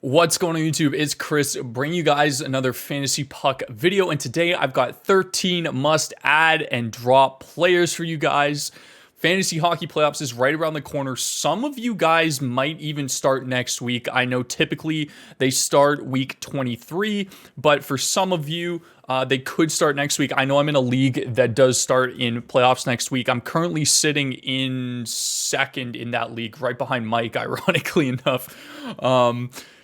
What's going on YouTube? It's Chris bringing you guys another Fantasy Puck video, and today I've got 13 must add and drop players for you guys. Fantasy hockey playoffs is right around the corner. Some of you guys might even start next week. I know typically they start week 23, but for some of you, they could start next week. I know I'm in a league that does start in playoffs next week. I'm currently sitting in second in that league, right behind Mike, ironically enough.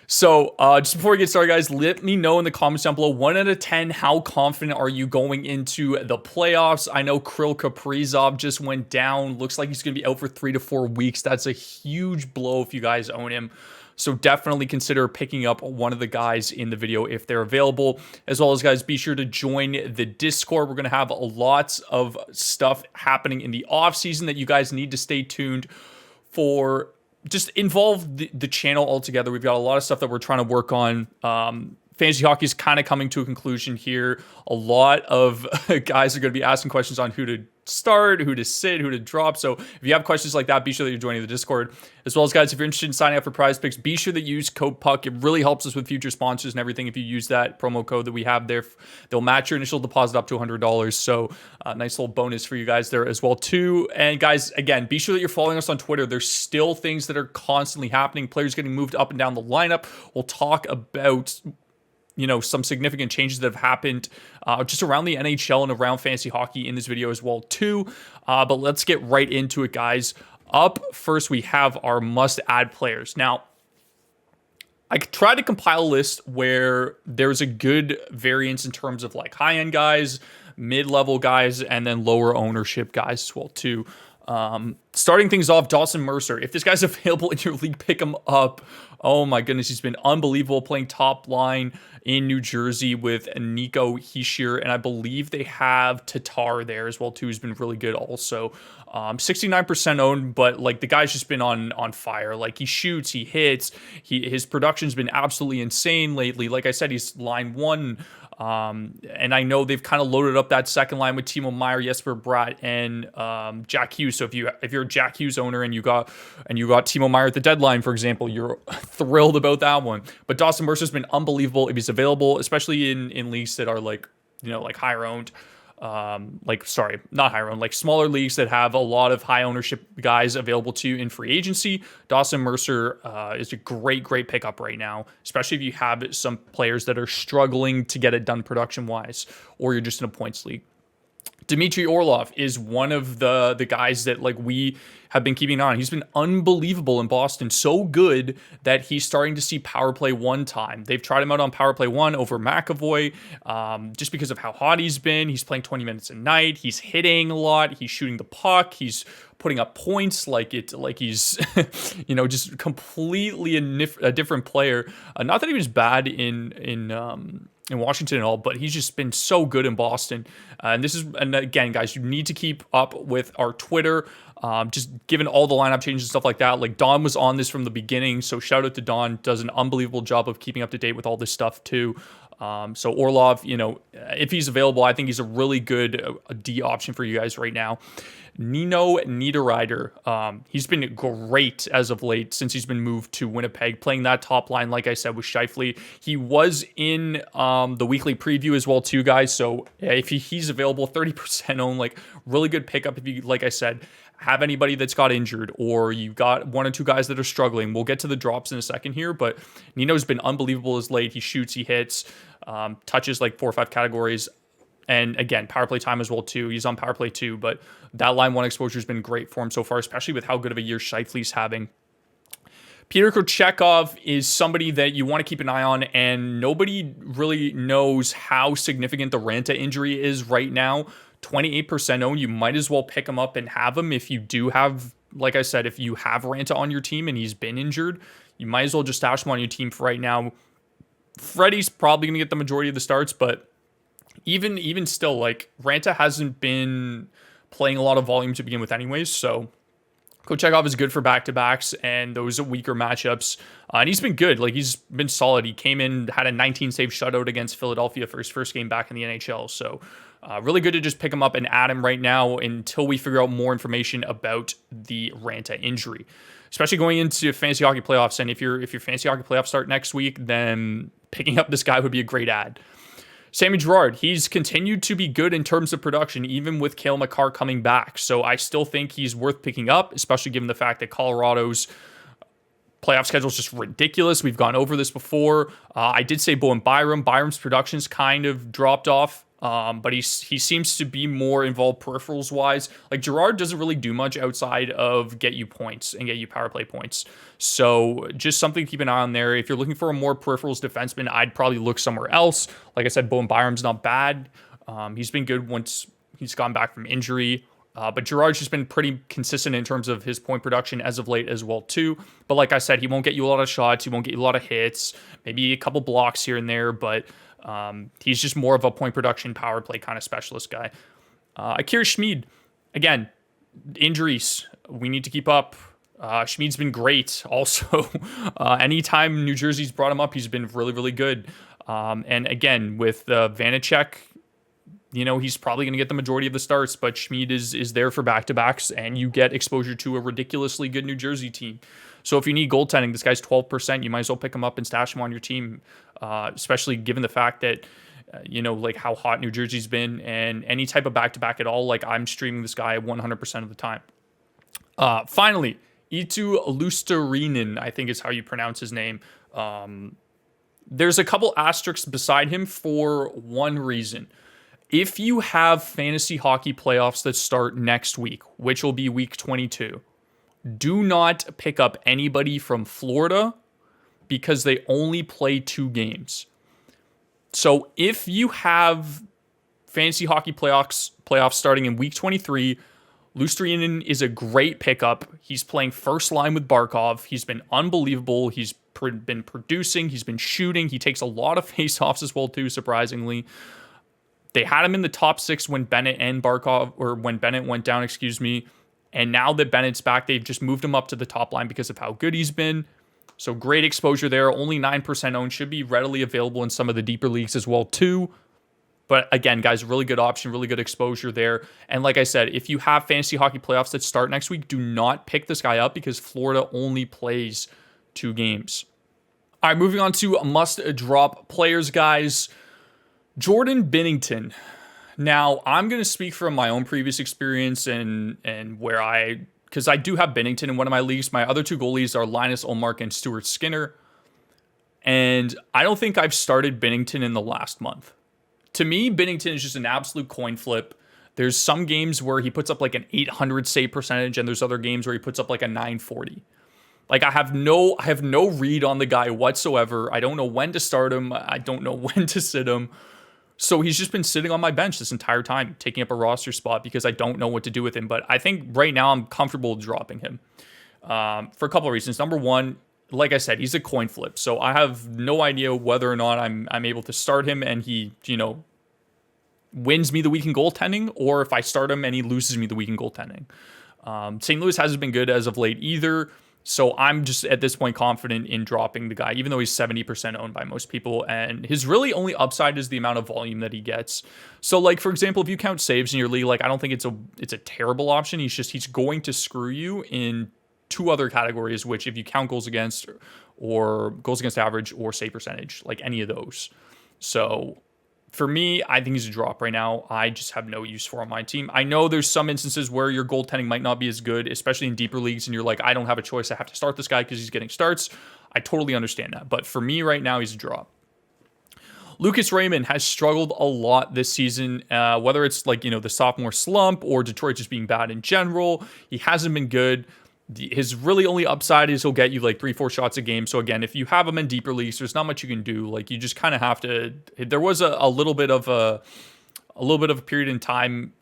So just before we get started, guys, let me know in the comments down below, 1 out of 10, how confident are you going into the playoffs? I know Kirill Kaprizov just went down. Looks like he's going to be out for 3 to 4 weeks. That's a huge blow if you guys own him. So definitely consider picking up one of the guys in the video if they're available. As well as, guys, be sure to join the Discord. We're going to have lots of stuff happening in the off season that you guys need to stay tuned for. Just involve the channel altogether. We've got a lot of stuff that we're trying to work on. Fantasy hockey is kind of coming to a conclusion here. A lot of guys are going to be asking questions on who to start, who to sit, who to drop. So if you have questions like that, be sure that you're joining the Discord. As well as, guys, if you're interested in signing up for Prize Picks, be sure that you use code PUCK. It really helps us with future sponsors and everything. If you use that promo code that we have there, they'll match your initial deposit up to $100. So nice little bonus for you guys there as well too. And guys, again, be sure that you're following us on Twitter. There's still things that are constantly happening. Players getting moved up and down the lineup. We'll talk about some significant changes that have happened just around the NHL and around fantasy hockey in this video as well too. But let's get right into it, guys. Up first, we have our must-add players. Now, I tried to compile a list where there's a good variance in terms of like high-end guys, mid-level guys, and then lower ownership guys as well too. Starting things off, Dawson Mercer. If this guy's available in your league, pick him up. Oh my goodness, he's been unbelievable playing top line in New Jersey with Nico Hischier, and I believe they have Tatar there as well too, who's been really good also. 69% owned, but like the guy's just been on fire. Like he shoots, he hits, his production's been absolutely insane lately. Like I said, he's line one. And I know they've kind of loaded up that second line with Timo Meier, Jesper Bratt, and Jack Hughes. So if you're a Jack Hughes owner and you got Timo Meier at the deadline, for example, you're thrilled about that one. But Dawson Mercer's been unbelievable if he's available, especially in leagues that are like higher owned. Not higher owned, like smaller leagues that have a lot of high ownership guys available to you in free agency. Dawson Mercer is a great pickup right now, especially if you have some players that are struggling to get it done production wise, or you're just in a points league. Dmitry Orlov is one of the guys that like we have been keeping an eye on. He's been unbelievable in Boston, so good that he's starting to see power play one time. They've tried him out on power play one over McAvoy just because of how hot he's been. He's playing 20 minutes a night. He's hitting a lot. He's shooting the puck. He's putting up points like he's just completely a different player. Not that he was bad in Washington and all, but he's just been so good in Boston. And again, guys, you need to keep up with our Twitter, just given all the lineup changes and stuff like that. Like Don was on this from the beginning, so shout out to Don. Does an unbelievable job of keeping up to date with all this stuff too. So Orlov, if he's available, I think he's a really good D option for you guys right now. Nino Niederreiter, he's been great as of late since he's been moved to Winnipeg, playing that top line, like I said, with Scheifele. He was in the weekly preview as well too, guys. So if he's available, 30% owned, like really good pickup if you, like I said, have anybody that's got injured or you got one or two guys that are struggling. We'll get to the drops in a second here, but Nino's been unbelievable as late. He shoots, he hits, touches like 4 or 5 categories. And again, power play time as well too. He's on power play too, but that line one exposure has been great for him so far, especially with how good of a year Scheifele's having. Peter Kochetkov is somebody that you want to keep an eye on, and nobody really knows how significant the Ranta injury is right now. 28% owned. You might as well pick him up and have him if you do have, like I said, if you have Ranta on your team and he's been injured, you might as well just stash him on your team for right now. Freddie's probably going to get the majority of the starts, but even still, like Ranta hasn't been playing a lot of volume to begin with anyways, so Kochetkov is good for back-to-backs and those weaker matchups. And he's been good. Like, he's been solid. He came in, had a 19-save shutout against Philadelphia for his first game back in the NHL. So, really good to just pick him up and add him right now until we figure out more information about the Ranta injury. especially going into fantasy hockey playoffs. And if your fantasy hockey playoffs start next week, then picking up this guy would be a great ad. Sammy Girard, he's continued to be good in terms of production, even with Cale Makar coming back. So I still think he's worth picking up, especially given the fact that Colorado's playoff schedule is just ridiculous. We've gone over this before. I did say Bowen Byram. Byram's production's kind of dropped off. But he seems to be more involved peripherals wise. Like Girard doesn't really do much outside of get you points and get you power play points. So just something to keep an eye on there. If you're looking for a more peripherals defenseman, I'd probably look somewhere else. Like I said, Bowen Byram's not bad. He's been good once he's gone back from injury. But Girard's just been pretty consistent in terms of his point production as of late as well too. But like I said, he won't get you a lot of shots. He won't get you a lot of hits, maybe a couple blocks here and there, but he's just more of a point production power play kind of specialist guy. Akira Schmid, again, injuries. We need to keep up. Schmid's been great also. Anytime New Jersey's brought him up, he's been really, really good. And again, with Vanacek, he's probably going to get the majority of the starts, but Schmid is there for back-to-backs, and you get exposure to a ridiculously good New Jersey team. So if you need goaltending, this guy's 12%. You might as well pick him up and stash him on your team, especially given the fact that, like how hot New Jersey's been, and any type of back-to-back at all, like I'm streaming this guy 100% of the time. Finally, Eetu Luostarinen, I think is how you pronounce his name. There's a couple asterisks beside him for one reason. If you have fantasy hockey playoffs that start next week, which will be week 22, do not pick up anybody from Florida because they only play 2 games. So if you have fantasy hockey playoffs starting in week 23, Luostarinen is a great pickup. He's playing first line with Barkov. He's been unbelievable. He's been producing. He's been shooting. He takes a lot of faceoffs as well too, surprisingly. They had him in the top 6 when Bennett went down, And now that Bennett's back, they've just moved him up to the top line because of how good he's been. So great exposure there. Only 9% owned. Should be readily available in some of the deeper leagues as well too. But again, guys, really good option, really good exposure there. And like I said, if you have fantasy hockey playoffs that start next week, do not pick this guy up because Florida only plays 2 games. All right, moving on to must-drop players, guys. Jordan Binnington. Now, I'm going to speak from my own previous experience and where because I do have Binnington in one of my leagues. My other 2 goalies are Linus Ullmark and Stuart Skinner. And I don't think I've started Binnington in the last month. To me, Binnington is just an absolute coin flip. There's some games where he puts up like an 800 save percentage, and there's other games where he puts up like a 940. Like I have no read on the guy whatsoever. I don't know when to start him. I don't know when to sit him. So he's just been sitting on my bench this entire time, taking up a roster spot because I don't know what to do with him. But I think right now I'm comfortable dropping him for a couple of reasons. Number one, like I said, he's a coin flip. So I have no idea whether or not I'm able to start him and he, wins me the week in goaltending, or if I start him and he loses me the week in goaltending. St. Louis hasn't been good as of late either. So I'm just at this point confident in dropping the guy, even though he's 70% owned by most people. And his really only upside is the amount of volume that he gets. So like, for example, if you count saves in your league, like I don't think it's a terrible option. He's going to screw you in 2 other categories, which if you count goals against or goals against average or save percentage, like any of those. So for me, I think he's a drop right now. I just have no use for on my team. I know there's some instances where your goaltending might not be as good, especially in deeper leagues, and you're like, I don't have a choice. I have to start this guy because he's getting starts. I totally understand that. But for me right now, he's a drop. Lucas Raymond has struggled a lot this season, whether it's like, the sophomore slump or Detroit just being bad in general. He hasn't been good. His really only upside is he'll get you like 3-4 shots a game. So again, if you have him in deeper leagues, there's not much you can do. Like you just kind of have to. There was a little bit of a period in time,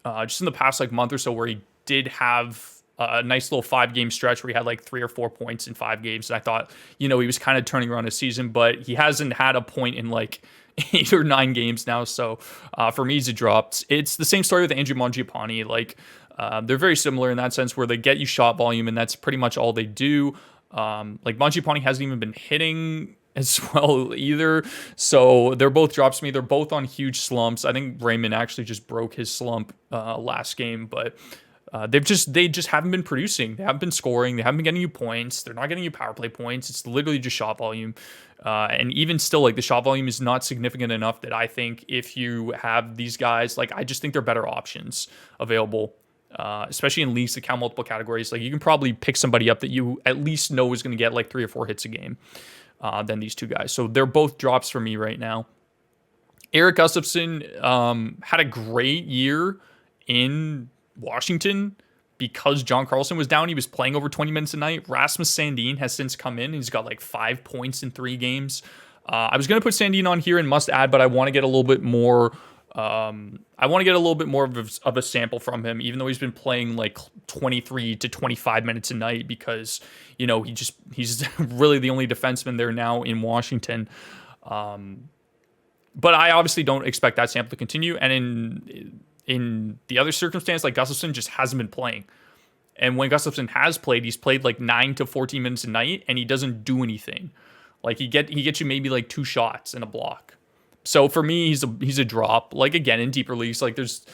just in the past like month or so, where he did have a nice little 5-game stretch where he had like 3 or 4 points in 5 games, and I thought he was kind of turning around his season, but he hasn't had a point in like 8 or 9 games now. So for me, he's a drop. It's the same story with Andrew Mangiapane. Like. They're very similar in that sense where they get you shot volume and that's pretty much all they do. Like Mangiapane hasn't even been hitting as well either. So they're both drops to me. They're both on huge slumps. I think Raymond actually just broke his slump last game, but They just haven't been producing. They haven't been scoring. They haven't been getting you points. They're not getting you power play points. It's literally just shot volume. And even still, like the shot volume is not significant enough that I think if you have these guys, like I just think they're better options available, especially in leagues that count multiple categories. Like you can probably pick somebody up that you at least know is going to get like 3 or 4 hits a game than these two guys. So they're both drops for me right now. Erik Gustafsson had a great year in Washington because John Carlson was down. He was playing over 20 minutes a night. Rasmus Sandin has since come in. He's got like 5 points in 3 games. I was going to put Sandin on here and must add, but I want to get a little bit more. I want to get a little bit more of a sample from him, even though he's been playing like 23 to 25 minutes a night because, you know, he's really the only defenseman there now in Washington. But I obviously don't expect that sample to continue. And in the other circumstance, like Gustafsson just hasn't been playing. And when Gustafsson has played, he's played like 9 to 14 minutes a night, and he doesn't do anything. Like he gets you maybe like 2 shots and a block. So for me, he's a drop. Like again, in deeper leagues, like there's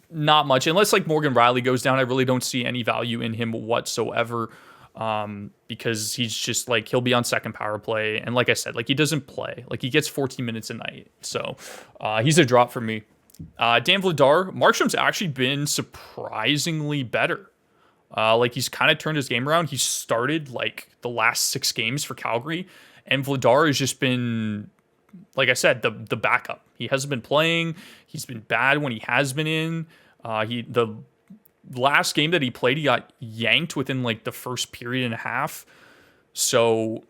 not much unless like Morgan Rielly goes down. I really don't see any value in him whatsoever. Because he's just like, he'll be on second power play. And like I said, like he doesn't play, like he gets 14 minutes a night. So, he's a drop for me. Dan Vladar, Markstrom's actually been surprisingly better. Like he's kind of turned his game around. He started like the last 6 games for Calgary, and Vladar has just been, like I said, the backup. He hasn't been playing. He's been bad when he has been in. The last game that he played, he got yanked within like the first period and a half. So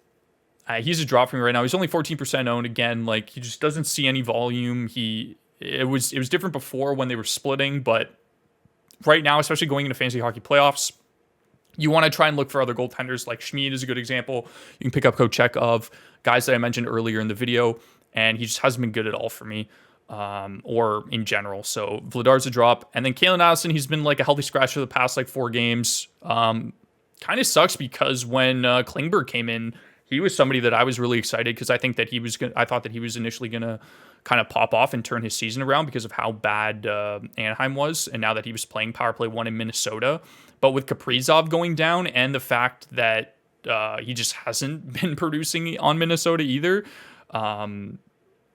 he's a drop for me right now. He's only 14% owned. Again, like he just doesn't see any volume. It was different before when they were splitting, but right now, especially going into fantasy hockey playoffs, you want to try and look for other goaltenders. Like Schmid is a good example. You can pick up Kochetkov, guys that I mentioned earlier in the video, and he just hasn't been good at all for me. Or in general. So Vladar's a drop. And then Calen Addison, he's been like a healthy scratch for the past like 4 games. Kind of sucks because when Klingberg came in, he was somebody that I was really excited because I think that I thought that he was initially gonna kind of pop off and turn his season around because of how bad Anaheim was, and now that he was playing power play 1 in Minnesota. But with Kaprizov going down and the fact that he just hasn't been producing on Minnesota either,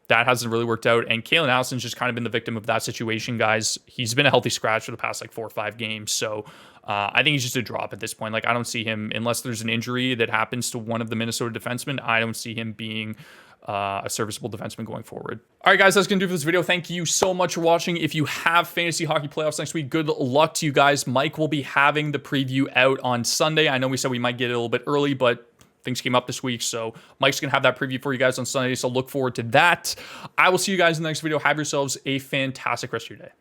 that hasn't really worked out. And Calen Addison's just kind of been the victim of that situation, guys. He's been a healthy scratch for the past like 4 or 5 games. So I think he's just a drop at this point. Like I don't see him, unless there's an injury that happens to one of the Minnesota defensemen, I don't see him being a serviceable defenseman going forward. All right, guys, that's going to do for this video. Thank you so much for watching. If you have fantasy hockey playoffs next week, good luck to you guys. Mike will be having the preview out on Sunday. I know we said we might get it a little bit early, but things came up this week, so Mike's going to have that preview for you guys on Sunday, so look forward to that. I will see you guys in the next video. Have yourselves a fantastic rest of your day.